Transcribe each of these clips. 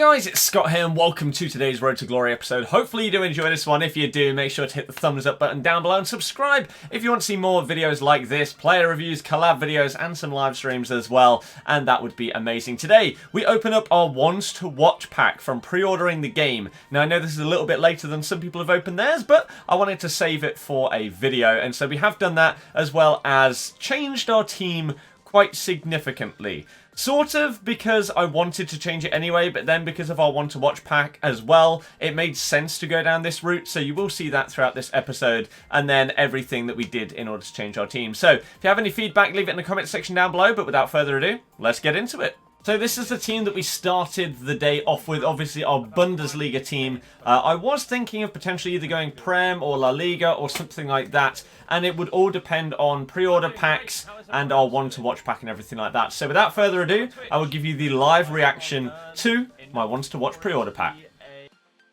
guys, it's Scott here and welcome to today's Road to Glory episode. Hopefully you do enjoy this one. If you do, make sure to hit the thumbs up button down below and subscribe if you want to see more videos like this, player reviews, collab videos and some live streams as well, and that would be amazing. Today we open up our Ones to Watch pack from pre-ordering the game. Now I know this is a little bit later than some people have opened theirs, but I wanted to save it for a video, and so we have done that as well as changed our team quite significantly. Sort of because I wanted to change it anyway, but then because of our One to Watch pack as well, it made sense to go down this route, so you will see that throughout this episode, and then everything that we did in order to change our team. So, if you have any feedback, leave it in the comment section down below, but without further ado, let's get into it. So this is the team that we started the day off with, obviously our Bundesliga team. I was thinking of potentially either going Prem or La Liga or something like that, and it would all depend on pre-order packs and our One to Watch pack and everything like that. So without further ado, I will give you the live reaction to my Ones to Watch pre-order pack.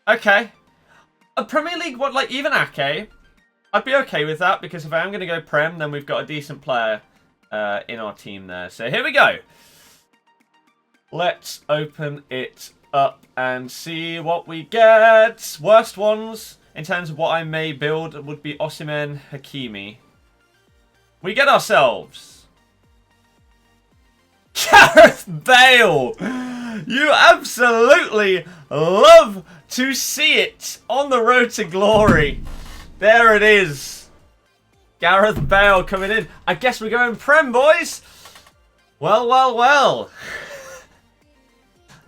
Okay. A Premier League, what, like even Ake, I'd be okay with that, because if I am going to go Prem, then we've got a decent player in our team there. So here we go. Let's open it up and see what we get. Worst ones, in terms of what I may build, would be Osimhen, Hakimi. We get ourselves Gareth Bale! You absolutely love to see it on the Road to Glory. There it is. Gareth Bale coming in. I guess we're going Prem, boys. Well, well, well.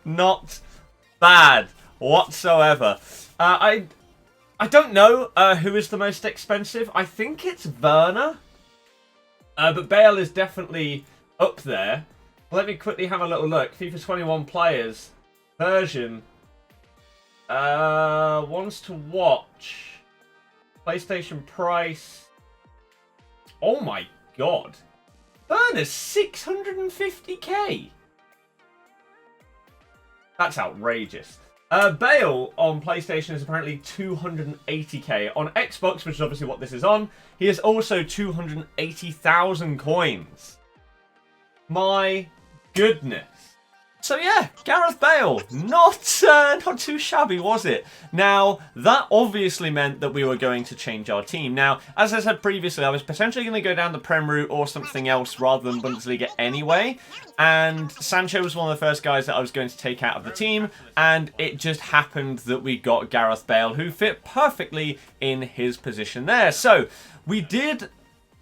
Not bad whatsoever. I don't know who is the most expensive. I think it's Werner. But Bale is definitely up there. Let me quickly have a little look. FIFA 21 players. Version. Ones to Watch. PlayStation price. Oh my god. Werner's 650k. That's outrageous. Bale on PlayStation is apparently 280k. On Xbox, which is obviously what this is on, he is also 280,000 coins. My goodness. So yeah, Gareth Bale, not too shabby, was it? Now, that obviously meant that we were going to change our team. Now, as I said previously, I was potentially going to go down the Prem route or something else rather than Bundesliga anyway. And Sancho was one of the first guys that I was going to take out of the team. And it just happened that we got Gareth Bale, who fit perfectly in his position there. So, we did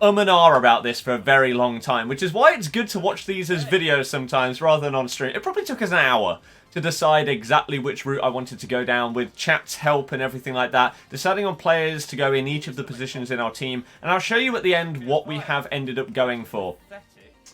and ah about this for a very long time, which is why it's good to watch these as videos sometimes rather than on stream. It probably took us an hour to decide exactly which route I wanted to go down, with chat's help and everything like that, deciding on players to go in each of the positions in our team, and I'll show you at the end what we have ended up going for.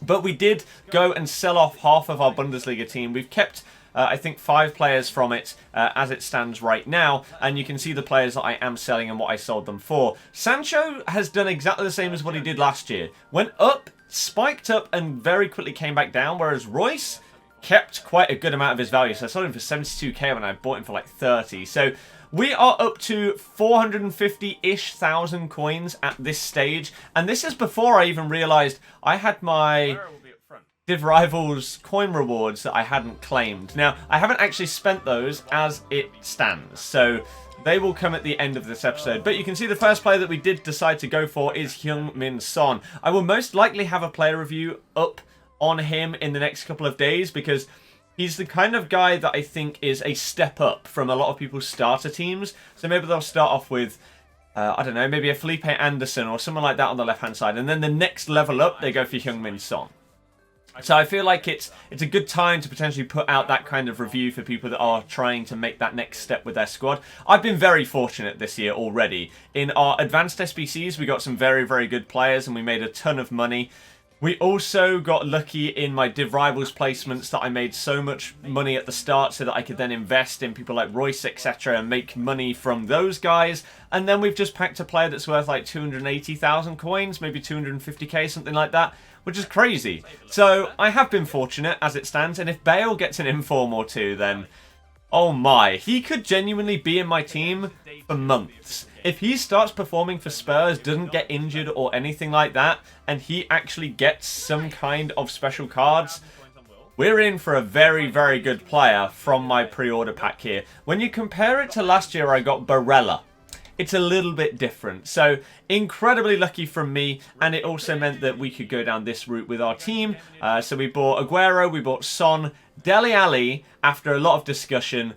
But we did go and sell off half of our Bundesliga team. We've kept I think 5 players from it as it stands right now, and you can see the players that I am selling and what I sold them for. Sancho has done exactly the same as what he did last year. Went up, spiked up, and very quickly came back down, whereas Royce kept quite a good amount of his value. So I sold him for 72k when I bought him for like 30. So we are up to 450-ish thousand coins at this stage, and this is before I even realised I had my Div Rivals coin rewards that I hadn't claimed. Now, I haven't actually spent those as it stands, so they will come at the end of this episode. But you can see the first player that we did decide to go for is Heung-min Son. I will most likely have a player review up on him in the next couple of days, because he's the kind of guy that I think is a step up from a lot of people's starter teams. So maybe they'll start off with I don't know, maybe a Felipe Anderson or someone like that on the left-hand side, and then the next level up, they go for Heung-min Son. So I feel like it's a good time to potentially put out that kind of review for people that are trying to make that next step with their squad. I've been very fortunate this year already. In our advanced SBCs, we got some very, very good players and we made a ton of money. We also got lucky in my Div Rivals placements that I made so much money at the start so that I could then invest in people like Royce, etc. and make money from those guys. And then we've just packed a player that's worth like 280,000 coins, maybe 250k, something like that, which is crazy. So I have been fortunate as it stands, and if Bale gets an inform or two, then oh my, he could genuinely be in my team for months. If he starts performing for Spurs, doesn't get injured or anything like that, and he actually gets some kind of special cards, we're in for a very, very good player from my pre-order pack here. When you compare it to last year, I got Barella. It's a little bit different. So incredibly lucky from me, and it also meant that we could go down this route with our team. So we bought Aguero, we bought Son, Dele Alli after a lot of discussion,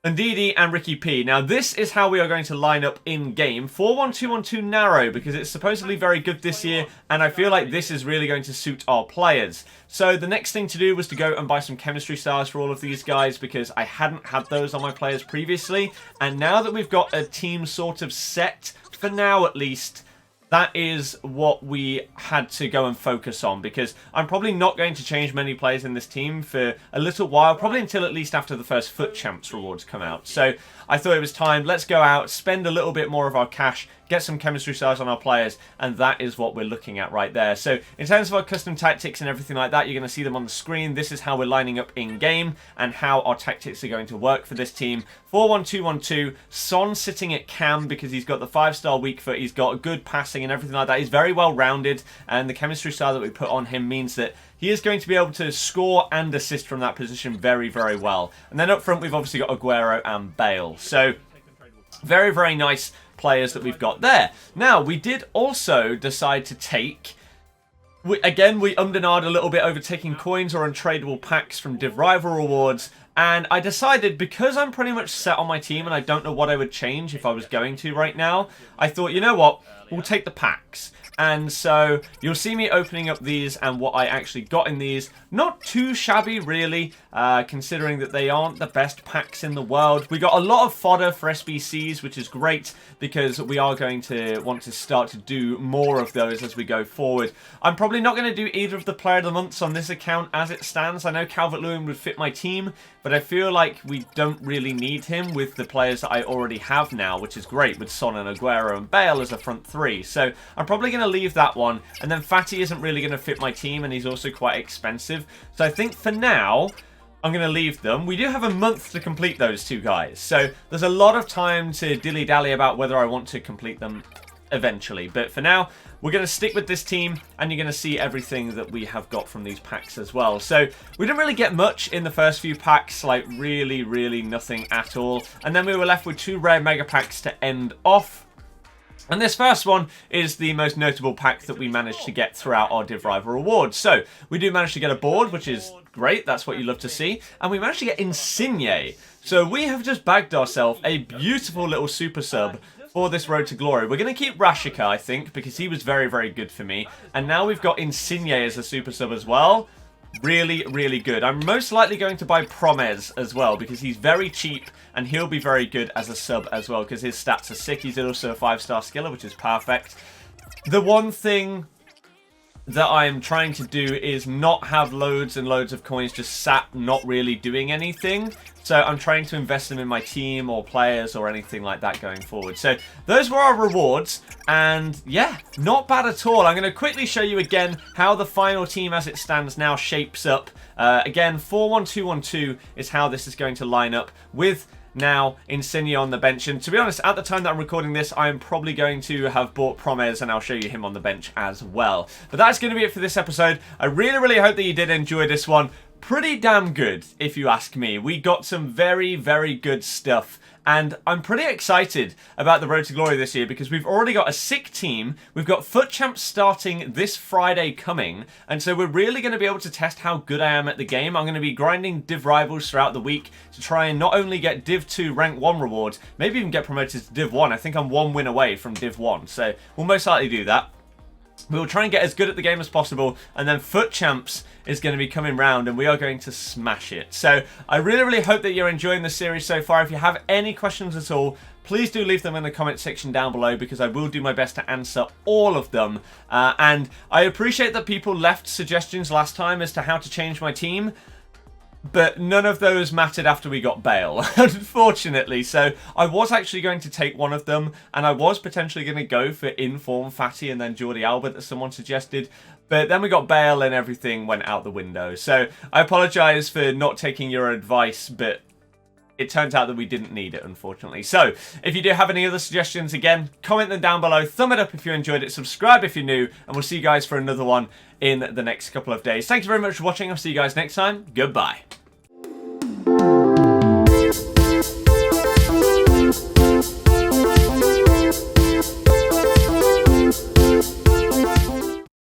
Ndidi and Ricky P. Now this is how we are going to line up in game. 4-1-2-1-2 narrow, because it's supposedly very good this year, and I feel like this is really going to suit our players. So the next thing to do was to go and buy some chemistry stars for all of these guys, because I hadn't had those on my players previously. And now that we've got a team sort of set, for now at least, that is what we had to go and focus on, because I'm probably not going to change many players in this team for a little while, probably until at least after the first FUT Champs rewards come out. So I thought it was time, let's go out, spend a little bit more of our cash, get some chemistry stars on our players, and that is what we're looking at right there. So in terms of our custom tactics and everything like that, you're going to see them on the screen. This is how we're lining up in game and how our tactics are going to work for this team. 4-1-2-1-2, Son sitting at cam because he's got the 5-star weak foot, he's got good passing and everything like that. He's very well rounded, and the chemistry star that we put on him means that he is going to be able to score and assist from that position very, very well. And then up front, we've obviously got Aguero and Bale. So very, very nice players that we've got there. Now, we did also decide to take... Again, we ummed and ahed a little bit over taking coins or untradeable packs from Div Rival rewards. And I decided, because I'm pretty much set on my team and I don't know what I would change if I was going to right now, I thought, you know what, we'll take the packs. And so you'll see me opening up these and what I actually got in these. Not too shabby, really, considering that they aren't the best packs in the world. We got a lot of fodder for SBCs, which is great, because we are going to want to start to do more of those as we go forward. I'm probably not going to do either of the Player of the Months on this account as it stands. I know Calvert-Lewin would fit my team, but I feel like we don't really need him with the players that I already have now, which is great, with Son and Aguero and Bale as a front three. So I'm probably going to leave that one. And then Fatty isn't really going to fit my team, and he's also quite expensive. So I think for now, I'm going to leave them. We do have a month to complete those two guys. So there's a lot of time to dilly-dally about whether I want to complete them eventually. But for now, we're going to stick with this team, and you're going to see everything that we have got from these packs as well. So we didn't really get much in the first few packs, like really, really nothing at all. And then we were left with 2 rare mega packs to end off. And this first one is the most notable pack that we managed to get throughout our Div Rival rewards. So we do manage to get a board, which is great. That's what you love to see. And we managed to get Insigne. So we have just bagged ourselves a beautiful little super sub for this Road to Glory. We're going to keep Rashika, I think, because he was very, very good for me. And now we've got Insigne as a super sub as well. Really, really good. I'm most likely going to buy Promes as well, because he's very cheap and he'll be very good as a sub as well, because his stats are sick. He's also a 5-star skiller, which is perfect. The one thing that I'm trying to do is not have loads and loads of coins just sat not really doing anything. So I'm trying to invest them in my team or players or anything like that going forward. So those were our rewards, and yeah, not bad at all. I'm going to quickly show you again how the final team as it stands now shapes up. Again, 4-1-2-1-2 is how this is going to line up, with now Insigne on the bench. And to be honest, at the time that I'm recording this, I'm probably going to have bought Promes, and I'll show you him on the bench as well. But that's going to be it for this episode. I really, really hope that you did enjoy this one. Pretty damn good, if you ask me. We got some very, very good stuff. And I'm pretty excited about the Road to Glory this year, because we've already got a sick team. We've got FUT Champs starting this Friday coming. And so we're really going to be able to test how good I am at the game. I'm going to be grinding Div Rivals throughout the week to try and not only get Div 2 Rank 1 rewards, maybe even get promoted to Div 1. I think I'm 1 win away from Div 1. So we'll most likely do that. We'll try and get as good at the game as possible, and then FUT Champs is going to be coming round, and we are going to smash it. So I really, really hope that you're enjoying the series so far. If you have any questions at all, please do leave them in the comment section down below, because I will do my best to answer all of them. And I appreciate that people left suggestions last time as to how to change my team, but none of those mattered after we got Bale, unfortunately. So I was actually going to take one of them, and I was potentially going to go for Inform Fatty and then Jordi Alba that someone suggested. But then we got Bale and everything went out the window. So I apologise for not taking your advice, but it turns out that we didn't need it, unfortunately. So, if you do have any other suggestions, again, comment them down below. Thumb it up if you enjoyed it. Subscribe if you're new. And we'll see you guys for another one in the next couple of days. Thank you very much for watching. I'll see you guys next time. Goodbye.